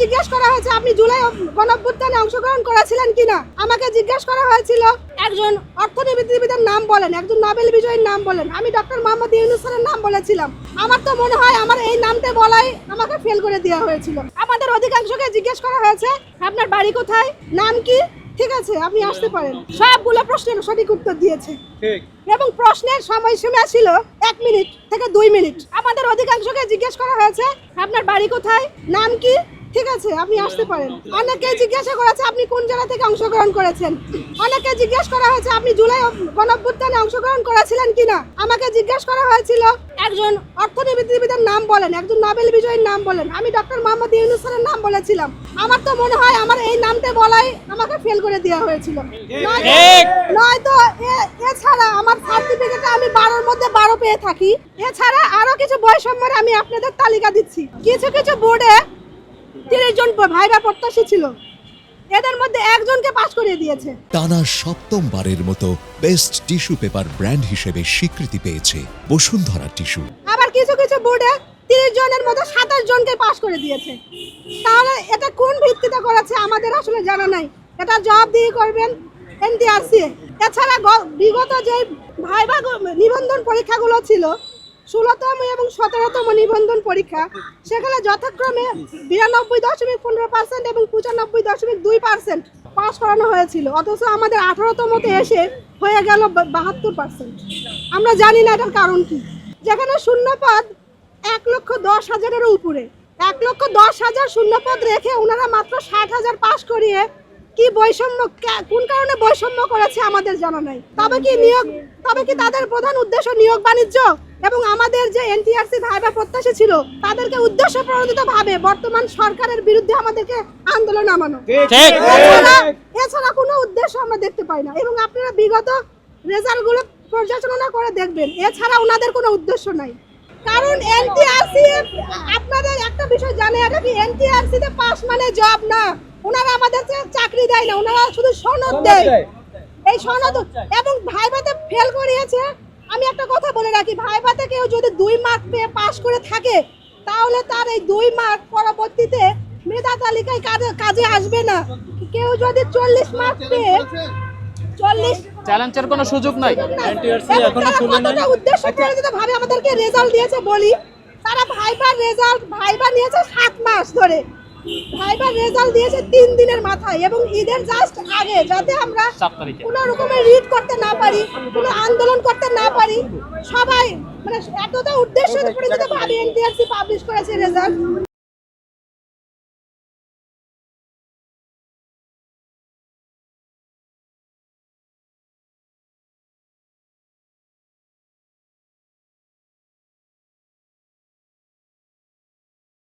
জিজ্ঞেস করা হয়েছে আপনি জুলাই গণঅভ্যুত্থানে অংশগ্রহণ করেছিলেন কিনা। আমাকে জিজ্ঞেস করা হয়েছিল একজন অর্থনীতিবিদের নাম বলেন, একজন নোবেল বিজয়ীর নাম বলেন। আমি ডক্টর মোহাম্মদ ইউনূস স্যারের নাম বলেছিলাম। আমার তো মনে হয় আমার এই নামটা বলাই আমাকে ফেল করে দেওয়া হয়েছিল। আমাদের অধিকাংশকে জিজ্ঞেস করা হয়েছে আপনার বাড়ি কোথায়, নাম কি, ঠিক আছে আপনি আসতে পারেন। সবগুলো প্রশ্নের সঠিক উত্তর দিয়েছে এবং প্রশ্নের সময়সীমা ছিল 1 মিনিট থেকে 2 মিনিট। আমাদের অধিকাংশকে জিজ্ঞেস করা হয়েছে আপনার বাড়ি কোথায়, নাম কি, ঠিক আছে আপনি আসতে পারেন। অনেকে জিজ্ঞাসা করেছে আপনি কোন জেলা থেকে অংশগ্রহণ করেছেন। অনেকে জিজ্ঞেস করা হয়েছে আপনি জুলাই গণঅভ্যুত্থানে অংশগ্রহণ করেছিলেন কিনা। আমাকে জিজ্ঞেস করা হয়েছিল একজন অর্থনীতিবিদের নাম বলেন, একজন নোবেল বিজয়ীর নাম বলেন। আমি ডক্টর মোহাম্মদ ইউনূস স্যারের নাম বলেছিলাম। আমার তো মনে হয় আমার এই নামটা বলাই আমাকে ফেল করে দেওয়া হয়েছিল। নয়তো এছাড়া আমার সার্টিফিকেটে আমি 12-র মধ্যে 12 পেয়ে থাকি। এছাড়া আরো কিছু বৈষম্যের আমি আপনাদের তালিকা দিচ্ছি। কিছু কিছু বোর্ডে 30 জন ভাইবা প্রত্যাশী ছিল, এদের মধ্যে একজনকে পাস করিয়ে দিয়েছে। টানা 7মবারের মতো বেস্ট টিস্যু পেপার ব্র্যান্ড হিসেবে স্বীকৃতি পেয়েছে বসুন্ধরা টিস্যু। আবার কিছু কিছু বোর্ডে 30 জনের মধ্যে 27 জনকে পাস করে দিয়েছে। তাহলে এটা কোন ভিত্তিতে করেছে আমাদের আসলে জানা নাই। এটা জবাবদিহি করবেন এনটিআরসি। এছাড়া বিগত যে ভাইবা নিবন্ধন পরীক্ষাগুলো ছিল 16তম এবং 17তম নিবন্ধন পরীক্ষা, সেখানে যথাক্রমে 92.15% এবং 95.2% পাস করানো হয়েছিল। অথচ আমাদের 18তমতে এসে হয়ে গেল 72%। আমরা জানি না এটার কারণ কি। যেখানে শূন্যপদ 1,10,000-এর উপরে, 1,10,000 শূন্যপদ রেখে ওনারা মাত্র 60,000 পাস করিয়ে কি বৈষম্য, কোন কারণে বৈষম্য করেছে আমাদের জানা নাই। তবে কি তাদের প্রধান উদ্দেশ্য নিয়োগ বাণিজ্য এবং আমাদের যে এনটিআরসি ভাইবা প্রত্যাশী ছিল তাদেরকে উদ্দেশ্য প্রণোদিত ভাবে বর্তমান সরকারের বিরুদ্ধে আমাদেরকে আন্দোলন নামানো। এছাড়া কোনো উদ্দেশ্য আমরা দেখতে পাই না। এবং আপনারা বিগত রেজাল্টগুলো পর্যালোচনা করে দেখবেন, এছাড়া ওনাদের কোনো উদ্দেশ্য নাই। কারণ এনটিআরসি, আপনাদের একটা বিষয় জানে, এটা কি এনটিআরসি তে পাস মানে জব না। ওনারা আমাদের চাকরি দেয় না, ওনারা শুধু সনদ দেয়। এই সনদ এবং ভাইভাতে ফেল করিয়েছে। আমি একটা কথা বলে রাখি, ভাইভাতে কেউ যদি 2 মার্ক পেয়ে পাস করে থাকে তাহলে তার এই 2 মার্ক পরবর্তীতে মেধা তালিকায় কাজে আসবে না। কেউ যদি 40 মার্ক পেয়ে 40 চ্যালেঞ্জের কোনো সুযোগ নাই। এনটিআরসি এখনো খুলে নাই। উদ্দেশ্য প্রণোদিত ভাবে আমাদেরকে রেজাল্ট দিয়েছে বলি, তারা ভাইবা নিয়েছে 7 মাস ধরে। ভাইবার রেজাল্ট দিয়েছে 3 দিনের মাথায় এবং ঈদের জাস্ট আগে, যাতে আমরা কোনো রকমের রিড করতে না পারি, কোনো আন্দোলন করতে না পারি। সবাই মানে এতটা উদ্দেশ্য করে ভাবে এনটিআরসি পাবলিশ করেছে রেজাল্ট।